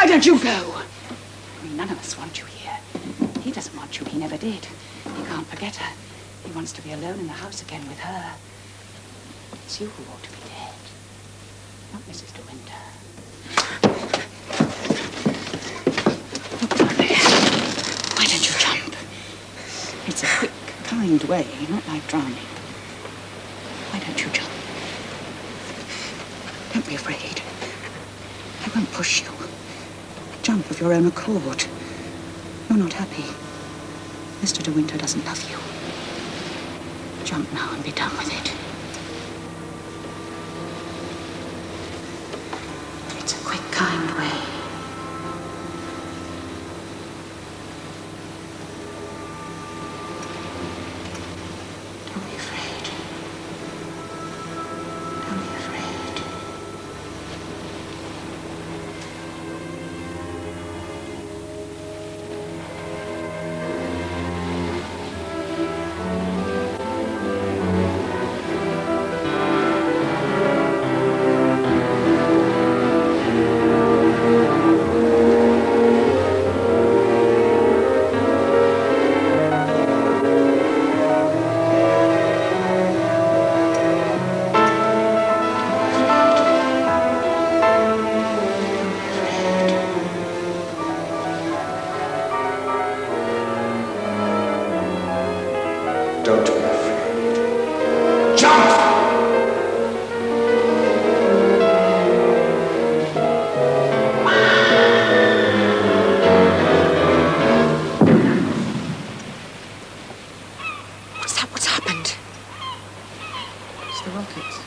Why don't you go? None of us want you here. He doesn't want you. He never did. He can't forget her. He wants to be alone in the house again with her. It's you who ought to be dead, not Mrs. De Winter. Look down there. Why don't you jump? It's a quick, kind way, not like drowning. Why don't you jump? Don't be afraid. I won't push you. Jump of your own accord. You're not happy. Mr. De Winter doesn't love you. Jump now and be done with it. It's a quick, kind way. Don't be afraid. Don't be afraid. Don't be afraid. Jump! What's happened? It's the rockets.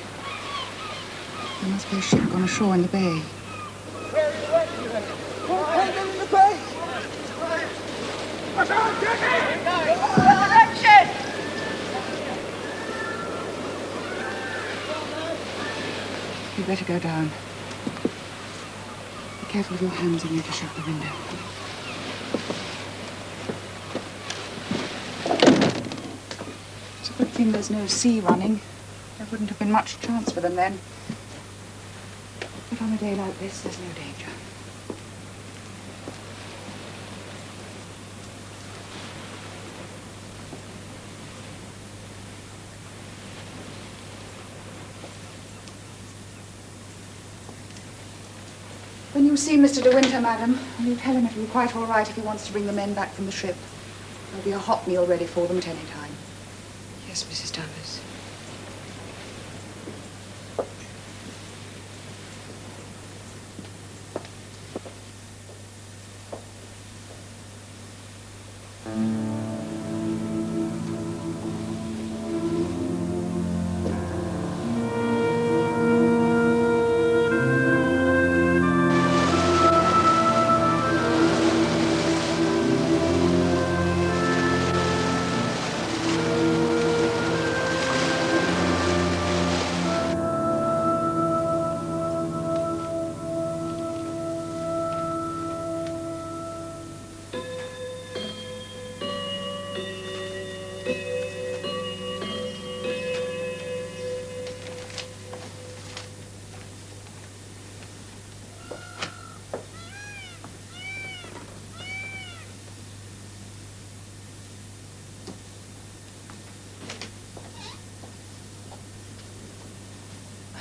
There must be a ship gone ashore in the bay. You'd better go down. Be careful with your hands when you have to shut the window. It's a good thing there's no sea running. There wouldn't have been much chance for them then. But on a day like this, there's no danger. When you see Mr. De Winter, madam, will you tell him it'll be quite all right if he wants to bring the men back from the ship? There'll be a hot meal ready for them at any time. Yes, Mrs. Danvers.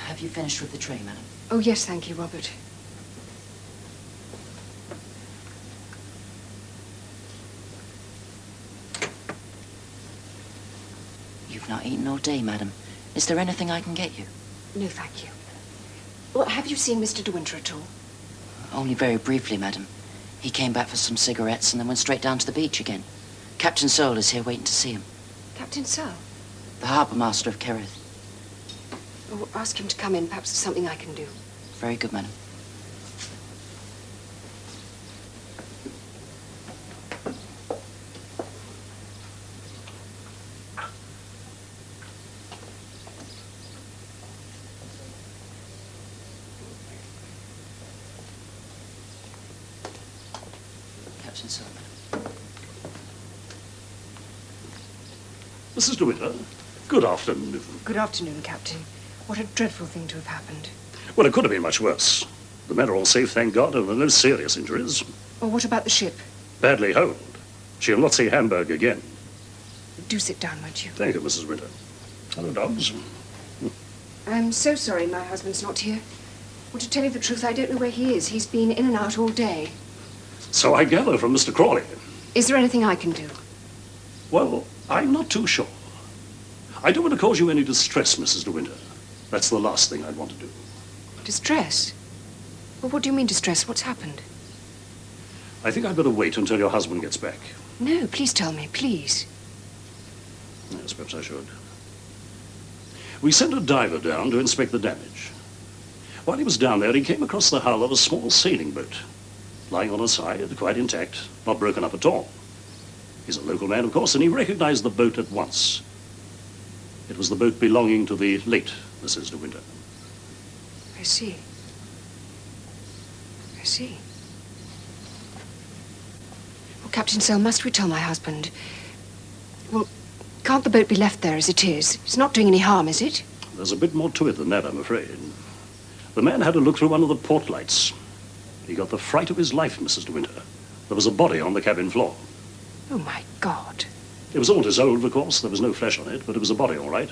Have you finished with the tray, madam? Oh, yes, thank you, Robert. You've not eaten all day, madam. Is there anything I can get you? No, thank you. Well, have you seen Mr. De Winter at all? Only very briefly, madam. He came back for some cigarettes and then went straight down to the beach again. Captain Searle is here waiting to see him. Captain Searle? The harbour master of Kerrith. Oh, ask him to come in. Perhaps there's something I can do. Very good, madam. Captain Searle, madam. Mrs. De Winter, good afternoon. Good afternoon, Captain. What a dreadful thing to have happened. Well, it could have been much worse. The men are all safe, thank God, and there are no serious injuries. Well, what about the ship? Badly holed. She'll not see Hamburg again. Do sit down, won't you? Thank you, Mrs. Winter. Hello, dogs. I'm so sorry my husband's not here. Well, to tell you the truth, I don't know where he is. He's been in and out all day. So I gather from Mr. Crawley. Is there anything I can do? Well, I'm not too sure. I don't want to cause you any distress, Mrs. De Winter. That's the last thing I'd want to do. Distress? Well, what do you mean distress? What's happened? I think I'd better wait until your husband gets back. No, please tell me, please. Yes, perhaps I should. We sent a diver down to inspect the damage. While he was down there, he came across the hull of a small sailing boat, lying on its side, quite intact, not broken up at all. He's a local man, of course, and he recognized the boat at once. It was the boat belonging to the late Mrs. De Winter. I see. I see. Well, Captain Sell, must we tell my husband? Well, can't the boat be left there as it is? It's not doing any harm, is it? There's a bit more to it than that, I'm afraid. The man had a look through one of the port lights. He got the fright of his life, Mrs. De Winter. There was a body on the cabin floor. Oh, my God. It was all dissolved, of course. There was no flesh on it, but it was a body, all right.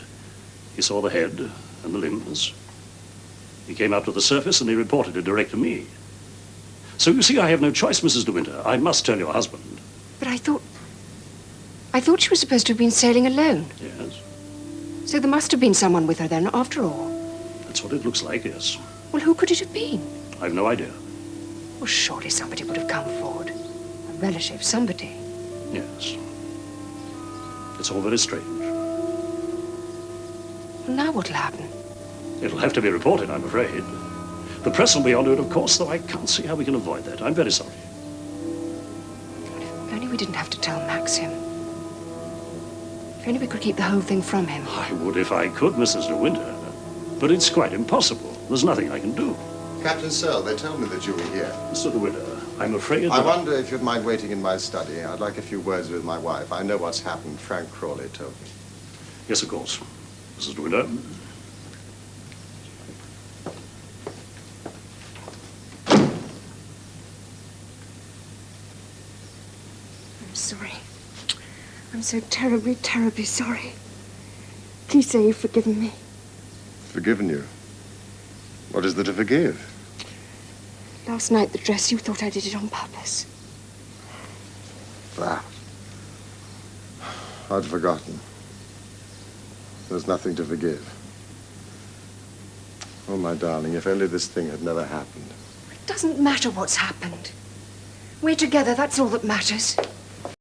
He saw the head and the limbs. He came up to the surface and he reported it direct to me. So you see, I have no choice, Mrs. De Winter. I must tell your husband. But I thought she was supposed to have been sailing alone. Yes, So there must have been someone with her then, after all. that's what it looks like, yes. Well, who could it have been? I've no idea. Well, surely somebody would have come forward. A relative, somebody. Yes. It's all very strange. Well, now what'll happen? It'll have to be reported, I'm afraid. The press will be onto it, of course, though I can't see how we can avoid that. I'm very sorry. If only we didn't have to tell Maxim. If only we could keep the whole thing from him. I would if I could, Mrs. De Winter. But it's quite impossible. There's nothing I can do. Captain Searle, they told me that you were here. Mr. De Winter, I'm afraid I that... wonder if you'd mind waiting in my study. I'd like a few words with my wife. I know what's happened. Frank Crawley told me. Yes, of course. Mrs. De Winter. I'm sorry. I'm so terribly, terribly sorry. Please say you've forgiven me. Forgiven you? What is there to forgive? Last night, the dress, you thought I did it on purpose. That. I'd forgotten. There's nothing to forgive. Oh, my darling, if only this thing had never happened. It doesn't matter what's happened. We're together, that's all that matters.